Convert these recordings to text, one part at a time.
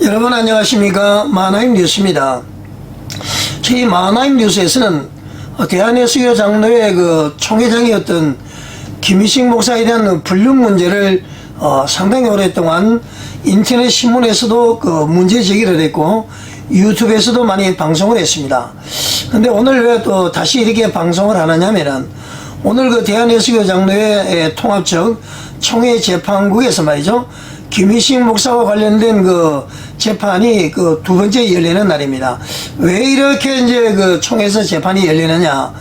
여러분 안녕하십니까. 마하나임 뉴스입니다. 저희 마하나임 뉴스에서는 대한예수교 장로회 그 총회장이었던 김희식 목사에 대한 불륜 문제를 상당히 오랫동안 인터넷 신문에서도 그 문제 제기를 했고 유튜브에서도 많이 방송을 했습니다. 근데 오늘 왜 또 다시 이렇게 방송을 하느냐면은 오늘 그 대한예수교 장로회 통합적 총회 재판국에서 말이죠. 김희식 목사와 관련된 그 재판이 그 두 번째 열리는 날입니다. 왜 이렇게 이제 그 총회에서 재판이 열리느냐.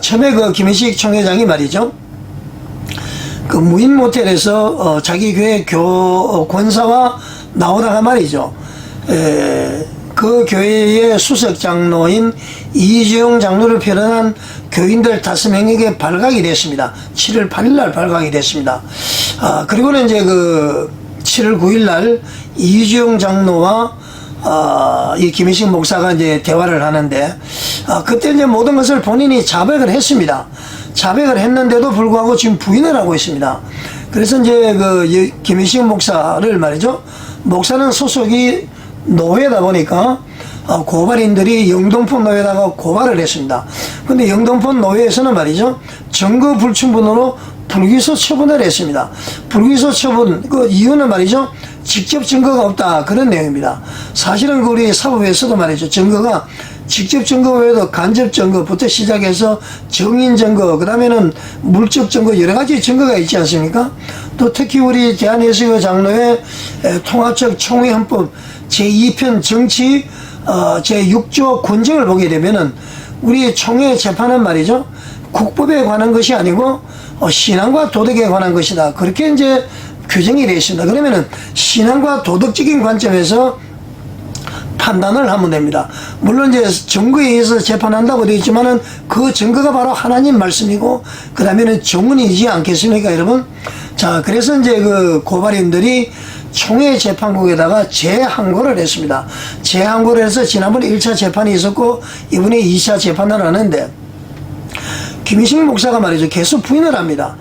처음에 그 김희식 총회장이 말이죠. 그 무인 모텔에서 자기 교회 권사와 나오다가 말이죠. 그 교회의 수석 장로인 이재용 장로를 필요한 교인들 5명에게 발각이 됐습니다. 7월 8일 날 발각이 됐습니다. 그리고는 이제 그 7월 9일 날 이재용 장로와 이 김희식 목사가 이제 대화를 하는데 그때 이제 모든 것을 본인이 자백을 했습니다. 자백을 했는데도 불구하고 지금 부인을 하고 있습니다. 그래서 이제 그 김희식 목사를 말이죠. 목사는 소속이 노회다 보니까 고발인들이 영동포 노회에다가 고발을 했습니다. 근데 영동포 노회에서는 말이죠. 증거 불충분으로 불기소 처분을 했습니다. 불기소 처분 그 이유는 말이죠. 직접 증거가 없다 그런 내용입니다. 사실은 그 우리 사법에서도 말이죠. 증거가 직접 증거 외에도 간접 증거부터 시작해서 정인 증거 그 다음에는 물적 증거 여러 가지 증거가 있지 않습니까? 또 특히 우리 대한예수교 장로회 통합적 총회헌법 제2편 정치 제6조 권정을 보게 되면은 우리 총회 재판은 말이죠. 국법에 관한 것이 아니고 신앙과 도덕에 관한 것이다. 그렇게 이제 규정이 되어 있습니다. 그러면은 신앙과 도덕적인 관점에서 판단을 하면 됩니다. 물론 이제 증거에 의해서 재판한다고 되어 있지만은 그 증거가 바로 하나님 말씀이고 그 다음에는 정은이지 않겠습니까, 여러분? 자, 그래서 이제 그 고발인들이 총회 재판국에다가 재항고를 했습니다. 재항고를 해서 지난번에 1차 재판이 있었고 이번에 2차 재판을 하는데 김희식 목사가 말이죠. 계속 부인을 합니다.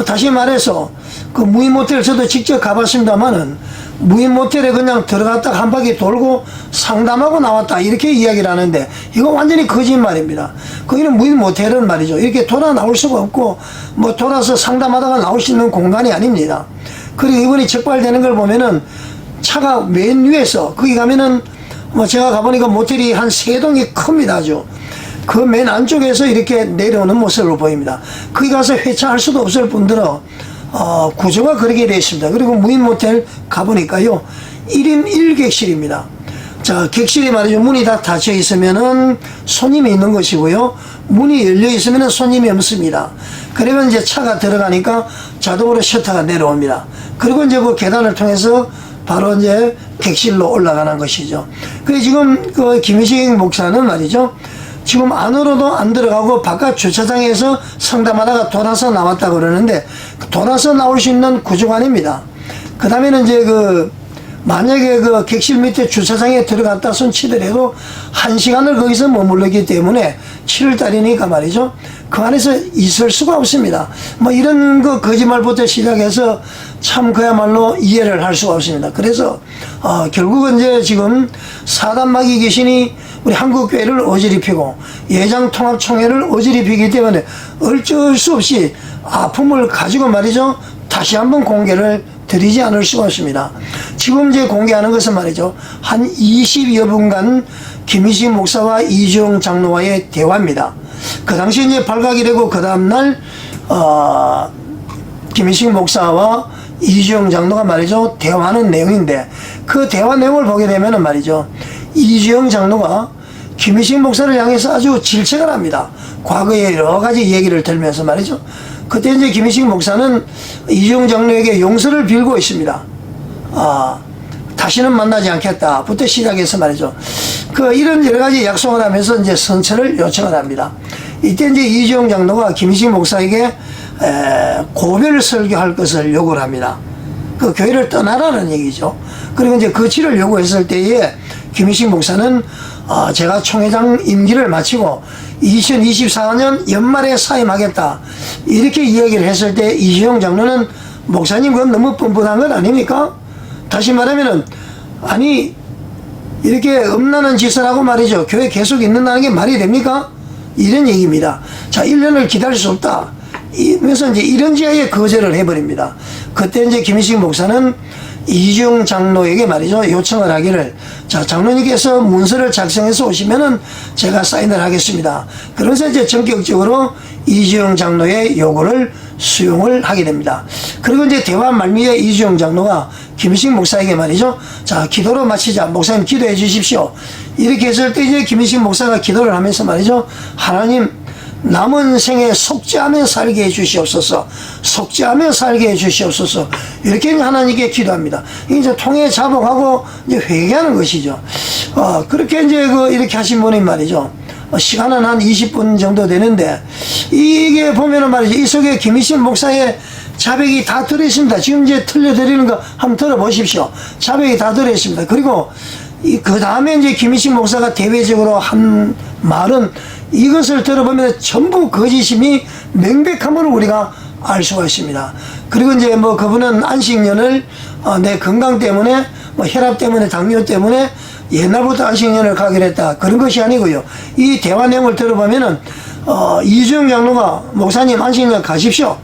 다시 말해서 그 무인 모텔 저도 직접 가봤습니다만은 무인 모텔에 그냥 들어갔다 한 바퀴 돌고 상담하고 나왔다 이렇게 이야기를 하는데 이거 완전히 거짓말입니다. 거기는 무인 모텔은 말이죠. 이렇게 돌아 나올 수가 없고 뭐 돌아서 상담하다가 나올 수 있는 공간이 아닙니다. 그리고 이번에 적발되는 걸 보면은 차가 맨 위에서 거기 가면은 뭐 제가 가보니까 모텔이 한 3동이 큽니다. 아주. 그 맨 안쪽에서 이렇게 내려오는 모습을 보입니다. 거기 가서 회차할 수도 없을 뿐더러 구조가 그렇게 되어 있습니다. 그리고 무인 모텔 가보니까요 1인 1객실입니다. 자, 객실이 말이죠. 문이 다 닫혀 있으면은 손님이 있는 것이고요. 문이 열려 있으면은 손님이 없습니다. 그러면 이제 차가 들어가니까 자동으로 셔터가 내려옵니다. 그리고 이제 그 계단을 통해서 바로 이제 객실로 올라가는 것이죠. 그래 지금 그 김희식 목사는 말이죠. 지금 안으로도 안 들어가고 바깥 주차장에서 상담하다가 돌아서 나왔다 그러는데 돌아서 나올 수 있는 구조가 아닙니다. 그 다음에는 이제 그 만약에 그 객실 밑에 주차장에 들어갔다 손치더라도 1시간을 거기서 머무르기 때문에 7월달이니까 말이죠. 그 안에서 있을 수가 없습니다. 뭐 이런 거 거짓말부터 시작해서 참 그야말로 이해를 할 수가 없습니다. 그래서 결국은 이제 지금 사단마귀 귀신이 우리 한국교회를 어지럽히고 예장통합총회를 어지럽히기 때문에 어쩔 수 없이 아픔을 가지고 말이죠. 다시 한번 공개를 드리지 않을 수가 없습니다. 지금 이제 공개하는 것은 말이죠. 한 20여 분간 김희식 목사와 이재용 장로와의 대화입니다. 그 당시 이제 발각이 되고 그 다음날 김희식 목사와 이재용 장로가 말이죠. 대화하는 내용인데 그 대화 내용을 보게 되면은 말이죠. 이재용 장로가 김희식 목사를 향해서 아주 질책을 합니다. 과거에 여러 가지 얘기를 들면서 말이죠. 그때 이제 김희식 목사는 이재용 장로에게 용서를 빌고 있습니다. 다시는 만나지 않겠다부터 시작해서 말이죠. 이런 여러 가지 약속을 하면서 이제 선처를 요청을 합니다. 이때 이제 이재용 장로가 김희식 목사에게 고별 설교할 것을 요구를 합니다. 그 교회를 떠나라는 얘기죠. 그리고 이제 거취를 요구했을 때에 김희식 목사는 제가 총회장 임기를 마치고 2024년 연말에 사임하겠다 이렇게 이야기를 했을 때 이재용 장로는 목사님 그건 너무 뻔뻔한 건 아닙니까? 다시 말하면은 아니 이렇게 음란한 짓을 하고 말이죠. 교회 계속 있는다는 게 말이 됩니까? 이런 얘기입니다. 자, 1년을 기다릴 수 없다. 이러면서 이제 이런 지하에 거절을 해버립니다. 그때 이제 김희식 목사는 이중 장로에게 말이죠. 요청을 하기를, 자, 장로님께서 문서를 작성해서 오시면은 제가 사인을 하겠습니다. 그래서 이제 전격적으로 이중 장로의 요구를 수용을 하게 됩니다. 그리고 이제 대화 말미에 이중 장로가 김희식 목사에게 말이죠. 자, 기도로 마치자. 목사님 기도해 주십시오. 이렇게 했을 때 이제 김희식 목사가 기도를 하면서 말이죠. 하나님, 남은 생에 속죄하며 살게 해 주시옵소서. 속죄하며 살게 해 주시옵소서. 이렇게 하나님께 기도합니다. 이제 통해 자복하고 이제 회개하는 것이죠. 그렇게 이제 이렇게 하신 분이 말이죠. 시간은 한 20분 정도 되는데, 이게 보면은 말이죠. 이 속에 김희식 목사의 자백이 다 들어있습니다. 지금 이제 틀려드리는 거 한번 들어보십시오. 자백이 다 들어있습니다. 그리고 그 다음에 이제 김희식 목사가 대외적으로 한 말은 이것을 들어보면 전부 거짓임이 명백함을 우리가 알 수가 있습니다. 그리고 이제 그분은 안식년을 내 건강 때문에 혈압 때문에 당뇨 때문에 옛날부터 안식년을 가기로 했다. 그런 것이 아니고요. 이 대화 내용을 들어보면은 이주영 장로가 목사님 안식년 가십시오.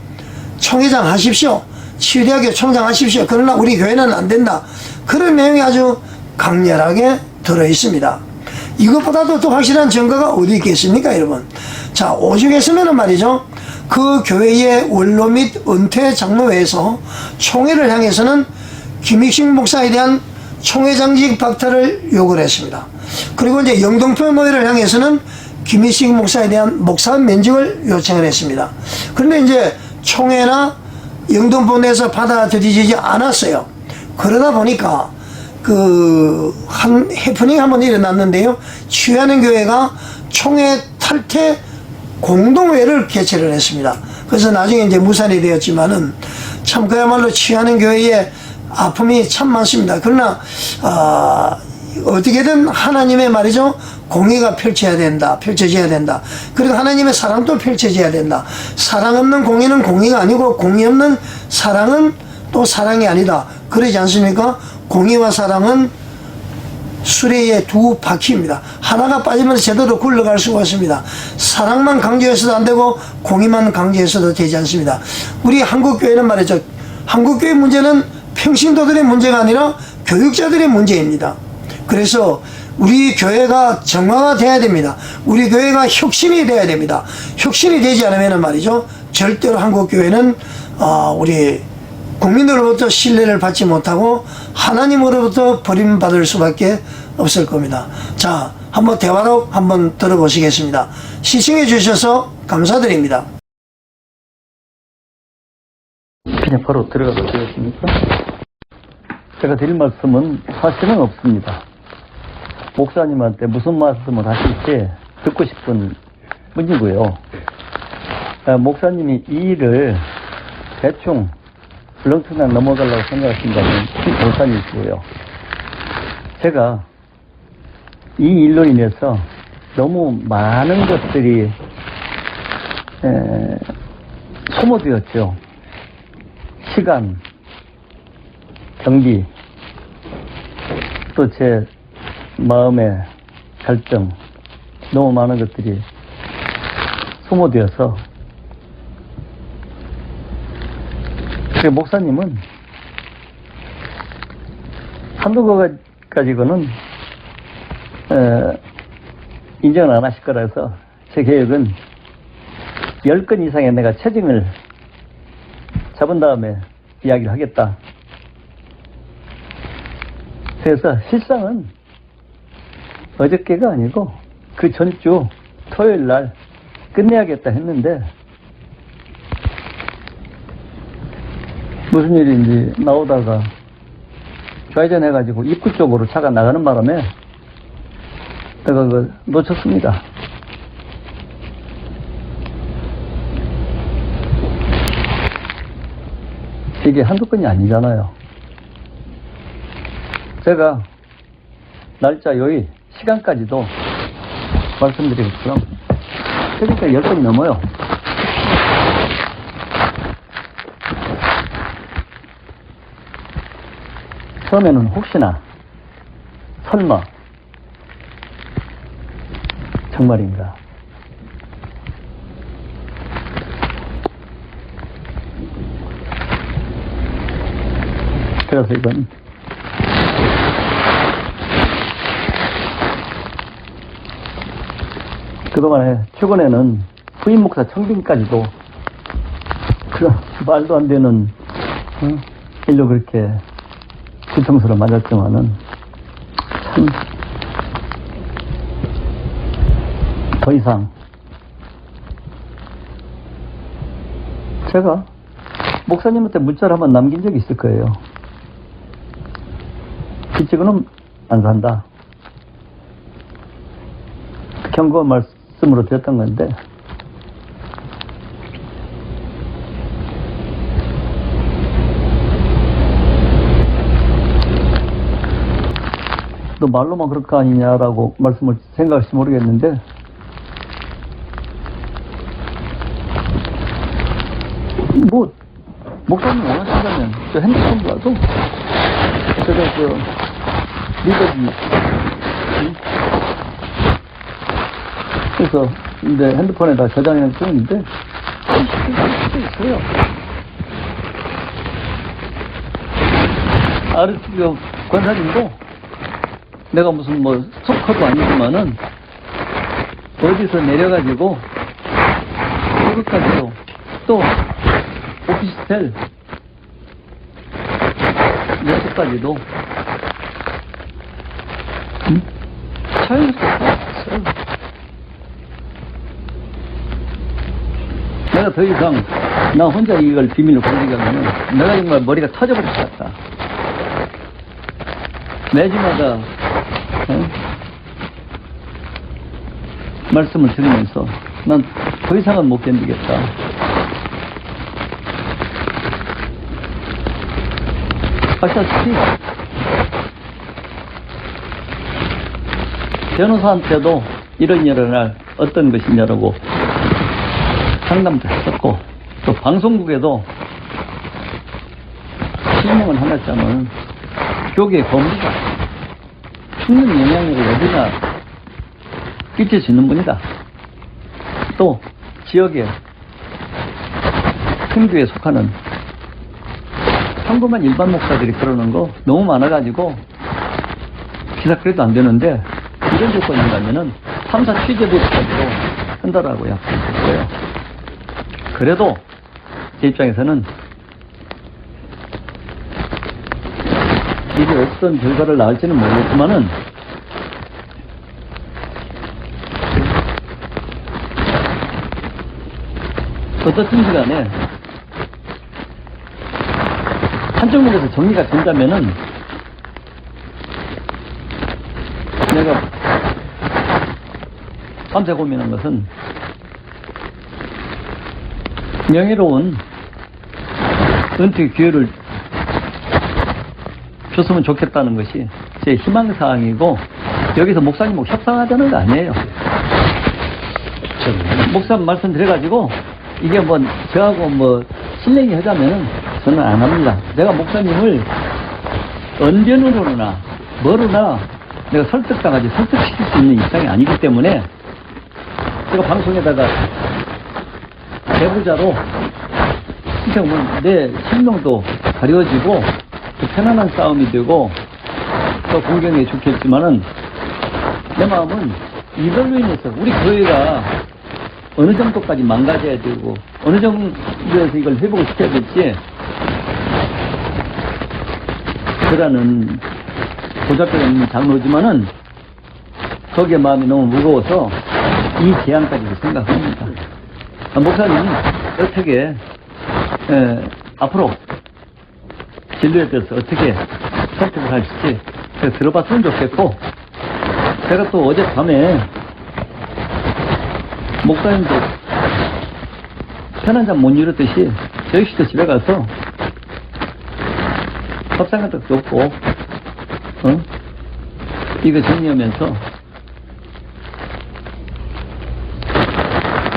총회장 하십시오. 치유대학교 총장 하십시오. 그러나 우리 교회는 안 된다. 그런 내용이 아주 강렬하게 들어있습니다. 이것보다도 더 확실한 증거가 어디 있겠습니까, 여러분? 자, 오죽했으면은 말이죠. 그 교회의 원로 및 은퇴 장로회에서 총회를 향해서는 김익식 목사에 대한 총회장직 박탈을 요구를 했습니다. 그리고 이제 영동포 노회를 향해서는 김익식 목사에 대한 목사 면직을 요청을 했습니다. 그런데 이제 총회나 영동포 내에서 받아들이지 않았어요. 그러다 보니까 한 해프닝이 한번 일어났는데요. 취하는 교회가 총회 탈퇴 공동회를 개최를 했습니다. 그래서 나중에 이제 무산이 되었지만은 참 그야말로 취하는 교회의 아픔이 참 많습니다. 그러나 어떻게든 하나님의 말이죠. 공의가 펼쳐져야 된다. 그리고 하나님의 사랑도 펼쳐져야 된다. 사랑 없는 공의는 공의가 아니고 공의 없는 사랑은 또 사랑이 아니다. 그러지 않습니까? 공의와 사랑은 수레의 두 바퀴입니다. 하나가 빠지면 제대로 굴러갈 수가 없습니다. 사랑만 강조해서도 안 되고 공의만 강조해서도 되지 않습니다. 우리 한국교회는 말이죠. 한국교회 문제는 평신도들의 문제가 아니라 교육자들의 문제입니다. 그래서 우리 교회가 정화가 돼야 됩니다. 우리 교회가 혁신이 돼야 됩니다. 혁신이 되지 않으면 말이죠. 절대로 한국교회는 우리 국민들로부터 신뢰를 받지 못하고 하나님으로부터 버림받을 수밖에 없을 겁니다. 자, 한번 대화로 한번 들어보시겠습니다. 시청해 주셔서 감사드립니다. 그냥 바로 들어가도 되겠습니까? 제가 드릴 말씀은 사실은 없습니다. 목사님한테 무슨 말씀을 하실지 듣고 싶은 분이고요. 목사님이 이 일을 대충 렁뚱땅 넘어가려고 생각하신다면 목사님이시고요. 제가 이 일로 인해서 너무 많은 것들이 소모되었죠. 시간, 경비, 또 제 마음의 갈등, 너무 많은 것들이 소모되어서 목사님은 한두 거 가지고는 인정을 안 하실 거라 해서 제 계획은 10건 이상의 내가 체증을 잡은 다음에 이야기를 하겠다. 그래서 실상은 어저께가 아니고 그 전주 토요일 날 끝내야겠다 했는데 무슨 일인지 나오다가 좌회전해가지고 입구 쪽으로 차가 나가는 바람에 내가 놓쳤습니다. 이게 한두 건이 아니잖아요. 제가 날짜, 요일, 시간까지도 말씀드린 것처럼 그러니까 10건이 넘어요. 처음에는 혹시나 설마 정말인가? 그래서 이건 그동안에 최근에는 후임 목사 청빙까지도 그런 말도 안 되는 일로 그렇게 뒤통수를 맞았지만은 참 더 이상 제가 목사님한테 문자를 한번 남긴 적이 있을 거예요. 빚지고는 안 산다. 경고 말씀으로 드렸던 건데 너 말로만 그럴 거 아니냐라고 말씀을 생각할지 모르겠는데 뭐 목사님 원하신다면 저 핸드폰으로라도 제가 저 리더지 그래서 이제 핸드폰에다 저장해 쓰는데 수도 있어요. 아르티오 권사님도 내가 무슨 뭐 스토커도 아니지만은 어디서 내려가지고 그것까지도 또 오피스텔 녀석까지도 자연스럽게 했어요. 내가 더 이상 나 혼자 이걸 비밀로 공개하면은 내가 정말 머리가 터져버릴 것 같다. 매주마다 말씀을 드리면서 난 더 이상은 못 견디겠다. 아시다시피 변호사한테도 이런 어떤 것이냐라고 상담도 했었고 또 방송국에도 실명을 하나 짜면 교계의 범위가 충분히 영향력을 어디나 끼칠 수 있는 분이다. 또 지역에 큰 교회에 속하는 평범한 일반 목사들이 그러는 거 너무 많아가지고 기사거리도 안 되는데 이런 조건인가면은 3사 취재부까지도 한다라고 약속했어요. 그래도 제 입장에서는 이게 어떤 결과를 낳을지는 모르겠지만은 어떻든지 간에 한쪽 면에서 정리가 된다면은 내가 밤새 고민한 것은 명예로운 은퇴 기회를 줬으면 좋겠다는 것이 제 희망사항이고 여기서 목사님하고 협상하자는 거 아니에요. 목사 말씀드려가지고 이게 뭐 저하고 뭐 실랭이 하자면은 저는 안 합니다. 내가 목사님을 언변으로나 뭐로나 내가 설득시킬 수 있는 입장이 아니기 때문에 제가 방송에다가 배부자로 진짜 뭐 내 생명도 가려지고 또 편안한 싸움이 되고 또 공경에 좋겠지만은 내 마음은 이걸로 인해서 우리 교회가 어느 정도까지 망가져야 되고 어느 정도에서 이걸 회복을 시켜야 될지 그라는 보잘것 없는 장로지만은 거기에 마음이 너무 무거워서 이 제안까지도 생각합니다. 목사님이 어떻게 앞으로 진로에 대해서 어떻게 선택을 할지 들어봤으면 좋겠고 제가 또 어젯밤에 목사님도 편한 잠 못 이루듯이 저 역시도 집에 가서 밥상 같은 것도 없고 이거 정리하면서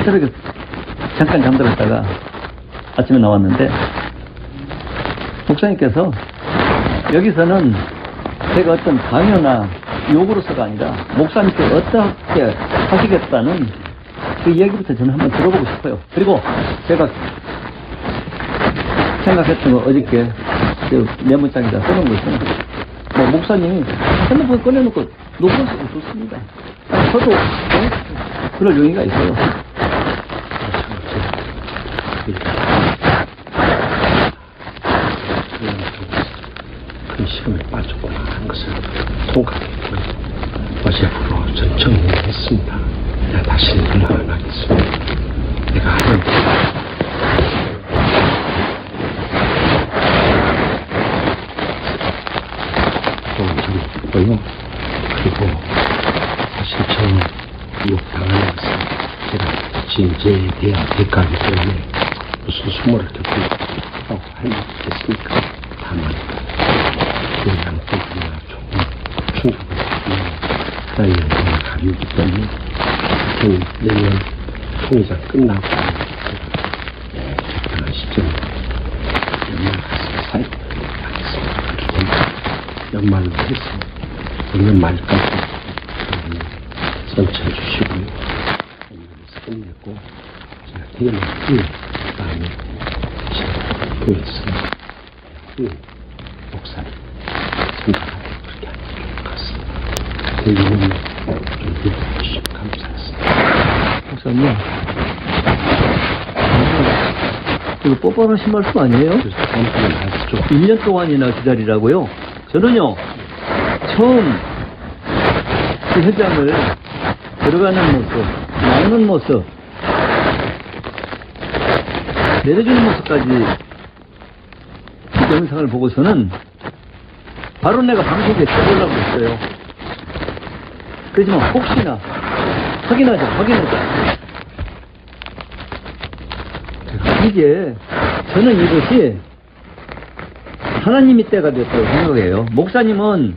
새벽에 잠깐 잠들었다가 아침에 나왔는데 목사님께서 여기서는 제가 어떤 강요나 욕으로서가 아니라 목사님께 어떻게 하시겠다는 그 이야기부터 저는 한번 들어보고 싶어요. 그리고 제가 생각했던 거 어저께 그 메모장에다 써놓은 거 있잖아요. 뭐 목사님이 핸드폰 꺼내놓고 녹음해도 좋습니다. 저도 그럴 용의가 있어요. 그 시험에 빠졌구나 하는 것을 통각했고요. 어제부로 전 정리했습니다. 내가 다시 연락 안 하겠습니다. 내가 하는 고요. 그리고 사실 저는 욕당하는 것은 제가 진제에 대한 대가이기 때문에 무슨 수모를 겪고 있다고 할 수 있겠습니까? 다만 그 양쪽이나 조금 충격을 받으면 나의 영광을 가리우기 때문에 저는 내년 통일상 끝나고 그런 시점에 연말 가서 사회를 하겠습니다. 그렇기 때문에 연말로 해서 내년 말까지 선처해 주시고요. 연말에서 끝내고 제가 태어난 후에 그다음에 제가 교회에서 목사를 생각하고 그렇게 하는 것 같습니다. 그 이유는 좀 해주시면 감사했습니다. 목사님, 이거 뻔뻔하신 말씀 아니에요? 그래서 다음번에 말씀 1년 동안이나 기다리라고요? 저는요, 처음 그 회장을 들어가는 모습, 나오는 모습, 내려주는 모습까지 그 영상을 보고서는 바로 내가 방송에 써보려고 했어요. 그렇지만 혹시나 확인하자. 이게 저는 이것이 하나님이 때가 됐다고 생각해요. 목사님은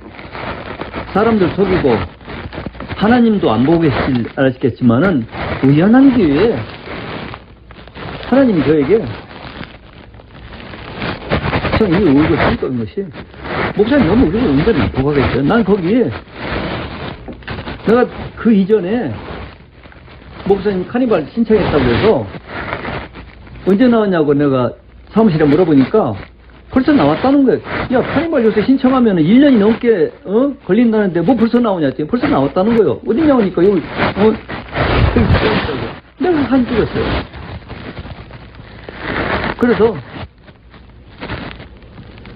사람들 속이고 하나님도 안 보고 계시겠지만은 우연한 기회에 하나님이 저에게 참 이 의욕을 삼던 것이 목사님 너무 우리가 은근히 안 보고 가겠어요. 난 거기에 내가 그 이전에 목사님 카니발 신청했다고 해서 언제 나왔냐고 내가 사무실에 물어보니까 벌써 나왔다는 거예요. 야, 카니발 요새 신청하면 1년이 넘게 걸린다는데 뭐 벌써 나오냐 했더니 벌써 나왔다는 거예요. 어디 나오니까 여기 내가 사진 찍었어요. 그래서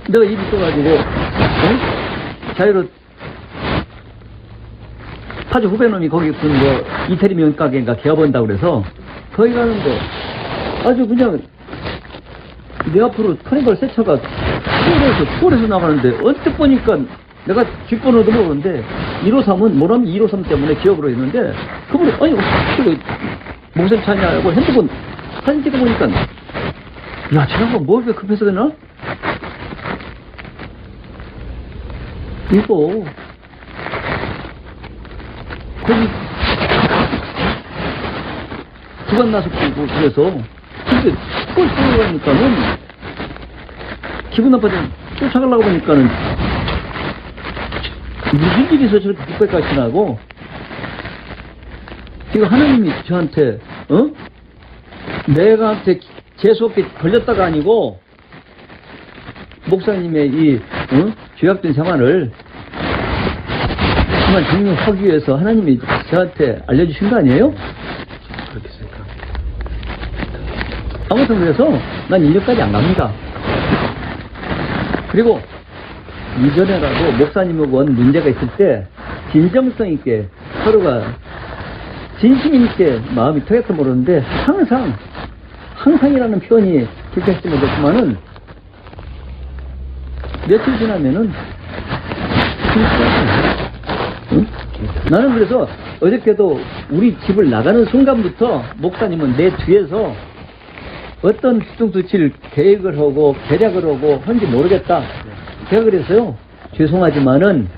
내가 입이 떠가지고 자유로 파주 후배놈이 거기 무슨 뭐 이태리 면가게인가 개업한다고 그래서 거기 가는데 아주 그냥 내 앞으로 카니발 새 차가 서울에서 나가는데 언뜻 보니까 내가 뒷번호도 모르는데 153은 뭐라면 253 때문에 기억으로 했는데 그분이 아니 어떻게 목사님 차냐고 핸드폰 사진 찍어보니까 야 쟤가 뭐 이렇게 급해서 되나? 이거 거기 주간 나섰고 그래서 근데 그걸 쫓아가니까는 기분 나빠져 쫓아가려고 보니까는 무슨 일이 있어 저렇게 뒷배까지 나고 지금 하나님이 저한테 내가한테 재수없게 걸렸다가 아니고 목사님의 이 죄악된 생활을 정말 증명하기 위해서 하나님이 저한테 알려주신 거 아니에요? 그렇게 생각. 아무튼 그래서 난 1년까지 안 갑니다. 그리고 이전에라도 목사님하고 원 문제가 있을 때 진정성 있게 서로가 진심 있게 마음이 통했던 모르는데 항상이라는 표현이 불편할지 모르겠지만은 며칠 지나면은 응? 나는 그래서 어저께도 우리 집을 나가는 순간부터 목사님은 내 뒤에서 어떤 뒤통수칠 계획을 하고 계략을 하고 한지 모르겠다. 제가 그랬어요. 죄송하지만은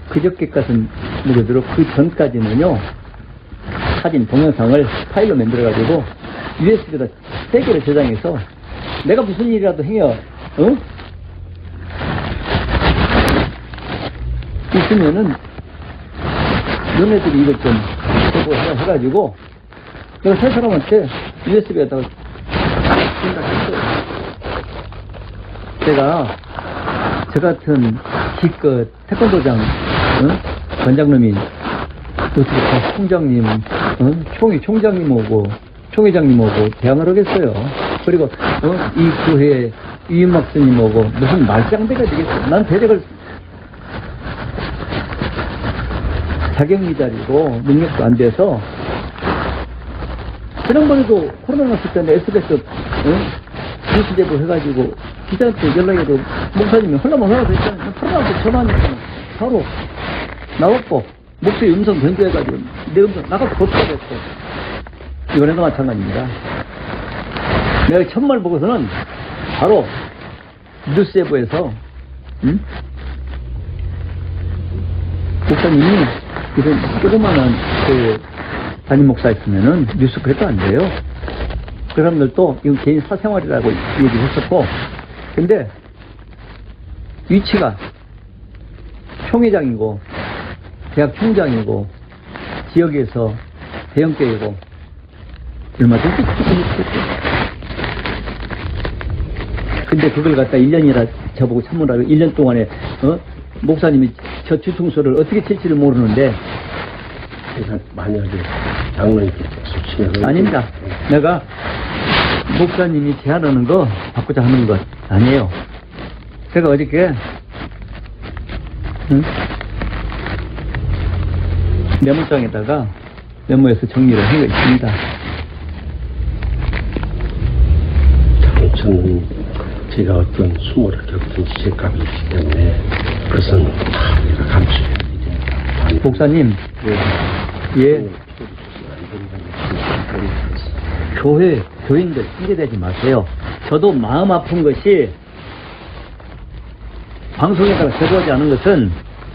그저께까지는 모르도록 그 전까지는요 사진 동영상을 파일로 만들어가지고 USB에다 세 개를 저장해서 내가 무슨 일이라도 행여 있으면은 너네들이 이것 좀 해가지고 내가 세 사람한테 USB에다가 생각했어요. 제가 저 같은 기껏 태권도장 관장님이 어떻게 총장님, 총장님 오고 총회장님 오고 대항을 하겠어요. 그리고 이 교회 이인막 스님 오고 무슨 말짱대가 되겠어. 난 대적을 자격 미달이고 능력도 안 돼서 지난번에도 코로나 났을 때는 SBS 뉴스 제보 해가지고 기자한테 연락해도 목사님이 헐라먹으라고 했잖아요. 코로나한테 전화하니까 바로 나왔고 목소리 음성 변조해가지고 내 음성 나가서 고쳐야 됐어. 이번에도 마찬가지입니다. 내가 첫말 보고서는 바로 뉴스 제보에서 목사님이 이런 조그마한 그 담임 목사 있으면은 뉴스 그래도 안 돼요. 그 사람들도 이건 개인 사생활이라고 얘기를 했었고, 근데 위치가 총회장이고 대학 총장이고 지역에서 대형교회고 얼마든지 조금. 근데 그걸 갖다 1년이라 저보고 참모라고 1년 동안에 목사님이 저 뒤통수를 어떻게 칠지를 모르는데. 그래서 만약에 장로님께 수치면 아닙니다. 내가 목사님이 제안하는 거 바꾸자 하는 것 아니에요. 제가 어저께 메모장에다가 메모해서 정리를 한 거 있습니다. 저는 제가 어떤 수모를 겪은 지적감이 있기 때문에 그것은 다 내가 감수해야 되니까. 목사님, 예. 교인들 핑계대지 마세요. 저도 마음 아픈 것이 방송에다가 제보하지 않은 것은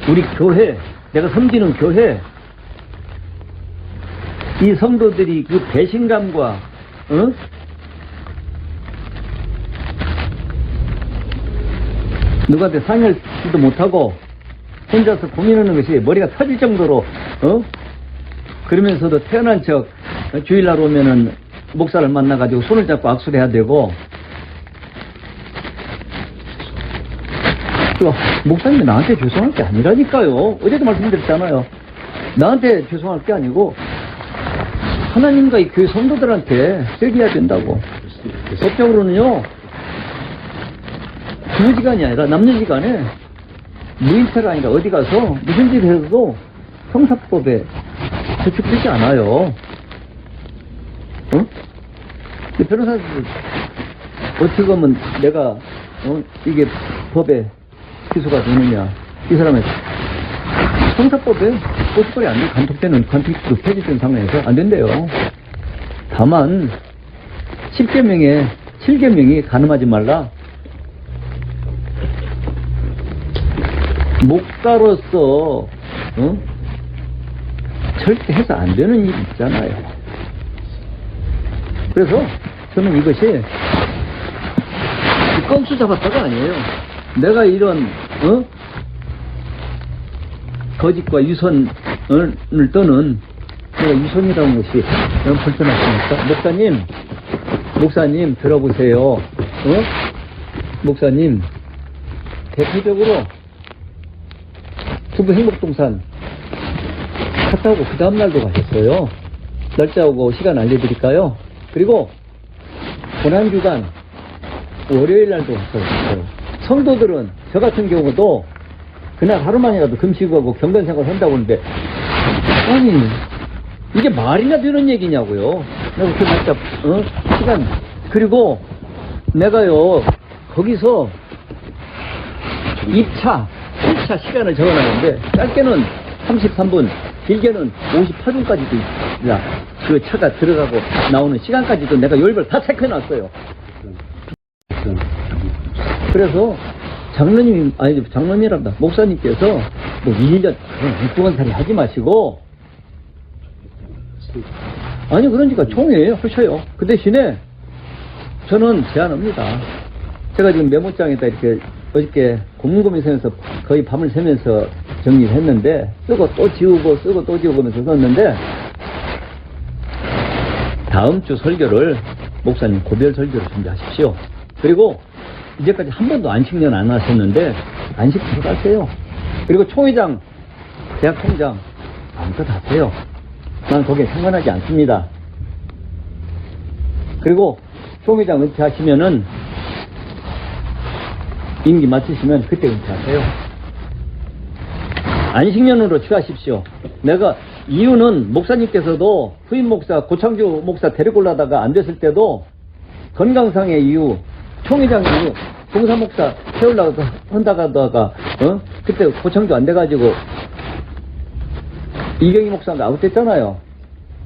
우리 교회, 내가 섬기는 교회, 이 성도들이 그 배신감과, 누구한테 상의하지도 못하고 혼자서 고민하는 것이 머리가 터질 정도로, 그러면서도 태어난 척 주일날 오면은 목사를 만나가지고 손을 잡고 악수를 해야 되고, 또 목사님이 나한테 죄송할 게 아니라니까요. 어제도 말씀드렸잖아요. 나한테 죄송할 게 아니고 하나님과 이 교회 성도들한테 즐겨야 된다고. 법적으로는요, 부부지간이 아니라 남녀지간에 무인태가 아니라 어디 가서 무슨 짓을 해도 형사법에 저축되지 않아요. 근데 변호사들 어떻게 보면 내가 이게 법에 기소가 되느냐, 이 사람의 형사법에 고소거리 안 돼, 간통죄는 간통죄도 폐지된 상황에서 안 된대요. 다만 10계명에 7계명이 가늠하지 말라. 목사로서 절대 해서 안 되는 일이 있잖아요. 그래서 저는 이것이 껌수 잡았다가 아니에요. 내가 이런 거짓과 유선을 떠는, 내가 유선이라는 것이 너무 불편하십니까? 목사님 들어보세요. 목사님, 대표적으로 두부 행복동산 갔다 오고 그 다음날도 가셨어요. 날짜하고 시간 알려드릴까요? 그리고 고난주간 월요일날도 갔어요. 성도들은 저 같은 경우도 그날 하루만이라도 금식하고 경건생활 한다고 하는데, 아니 이게 말이나 되는 얘기냐고요. 내가 그 날짜 시간, 그리고 내가요 거기서 2차 1차 시간을 적어놨는데 짧게는 33분, 길게는 58분까지도 있다. 그 차가 들어가고 나오는 시간까지도 내가 요일별 다 체크해놨어요. 그래서 장로님이란다, 목사님께서 뭐 1년 엉뚱한살이 하지 마시고, 아니 그러니까 총회 하셔요. 그 대신에 저는 제안합니다. 제가 지금 메모장에다 이렇게 어저께 고문고민생에서 거의 밤을 새면서 정리를 했는데, 쓰고 또 지우고 쓰고 또 지우고 하면서 썼는데, 다음 주 설교를 목사님 고별 설교를 준비하십시오. 그리고 이제까지 한 번도 안식년 안 하셨는데 안식 들어가세요. 그리고 총회장, 대학 총장 마음껏 하세요. 난 거기에 상관하지 않습니다. 그리고 총회장 은퇴하시면은 임기 마치시면 그때 은퇴하세요. 안식년으로 취하십시오. 내가 이유는 목사님께서도 후임 목사 고창주 목사 데리고 올라다가 안 됐을 때도 건강상의 이유, 총회장 이유, 봉사 목사 세우려고 한다가다가 그때 고창주 안 돼가지고 이경희 목사가 아웃됐잖아요.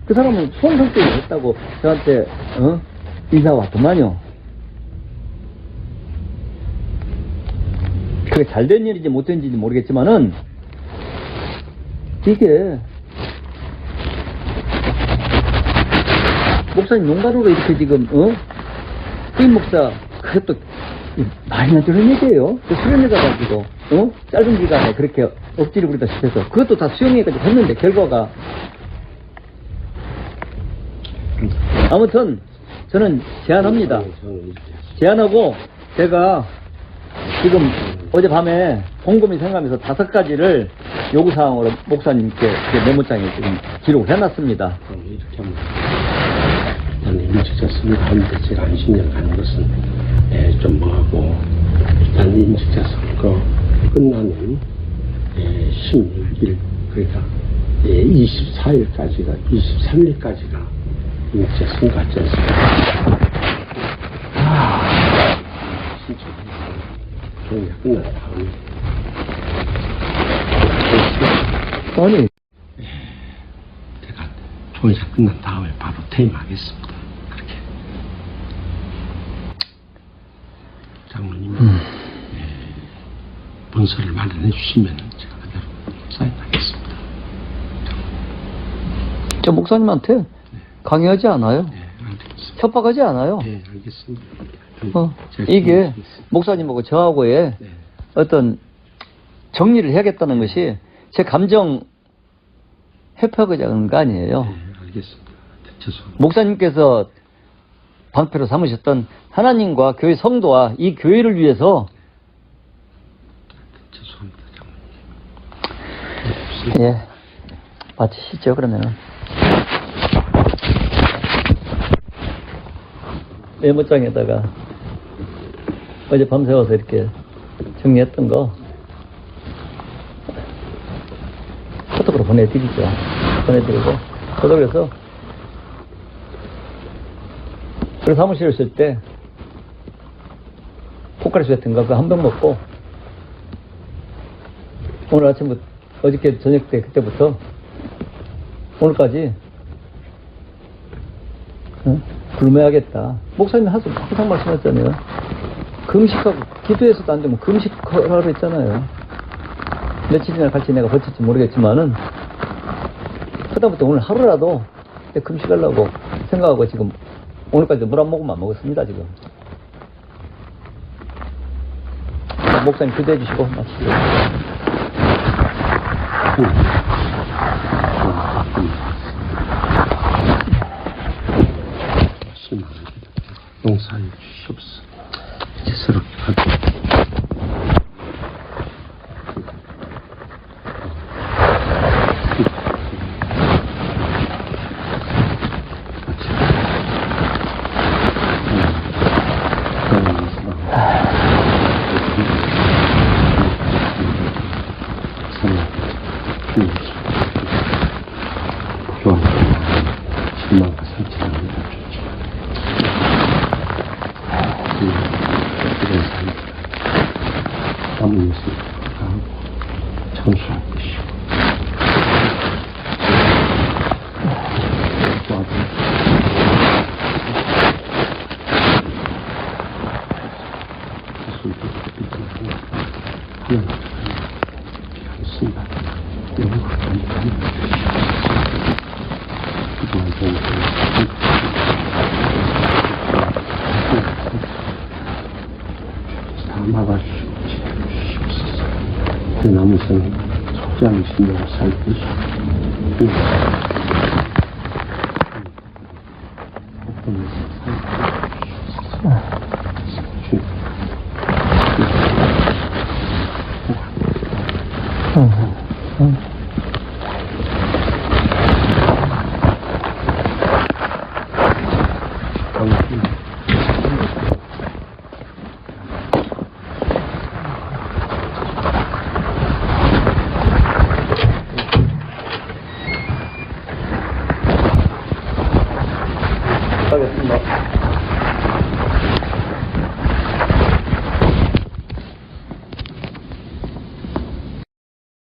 그 사람은 손성격이 했다고 저한테 인사 왔더만요. 그게 잘된 일인지 못된 일인지 모르겠지만은 이게 목사님 농간으로 이렇게 지금 후임 목사 그것도 많이 안 들은 얘기예요. 수련회 가가지고 짧은 기간에 그렇게 억지를 부리다시피 해서 그것도 다 수용해가지고 했는데 결과가 아무튼 저는 제안합니다. 제안하고 제가 지금 어젯밤에 곰곰이 생각하면서 5가지를 요구사항으로 목사님께 메모장에 지금 기록을 해놨습니다. 이렇게 하면 일단 임직자 선거 하는데 제가 안식년 가는 것은 좀 뭐하고 일단 임직자 선거 끝나는 16일 그러니까 24일까지가 23일까지가 임직자 선거 같지 않습니까? 조용히 끝난 다음에 아니 제가 조회사 끝난 다음에 바로 퇴임하겠습니다. 그렇게 장로님이 문서를 마련해 주시면 제가 그대로 사인하겠습니다. 저 목사님한테 강요하지 않아요. 네, 알겠습니다. 협박하지 않아요. 네, 알겠습니다. 이게 목사님하고 저하고의 네. 어떤 정리를 해야겠다는 것이 제 감정 회피하고자 하는 거 아니에요. 네, 알겠습니다. 죄송합니다. 목사님께서 방패로 삼으셨던 하나님과 교회 성도와 이 교회를 위해서 죄송합니다. 예 마치시죠 그러면은. 메모장에다가 어제 밤새워서 이렇게 정리했던 거 카톡으로 보내드리죠. 보내드리고 저도 그래서 사무실에 있을 때 포카리 스웨트인가 그 한 병 먹고 오늘 아침부터 어저께 저녁 때 그때부터 오늘까지 굶어야겠다. 목사님 항상 말씀하셨잖아요. 금식하고 기도해서도 안 되면 금식하라고 했잖아요. 며칠이나 갈지 내가 버틸지 모르겠지만은 그다음부터 오늘 하루라도 금식하려고 생각하고 지금 오늘까지 물 한 모금만 먹었습니다. 지금 목사님 기도해 주시고 마치시죠. 용서해 주시옵소서. 이제 새롭게 하고 희망과 상처를 주십시오. 이런 삶을 남은 예수를 하고 청소할 것이고 않습니다. 막아주시고 지켜주시옵소서. 그 남은 생을 입장신으로 살피시 어떤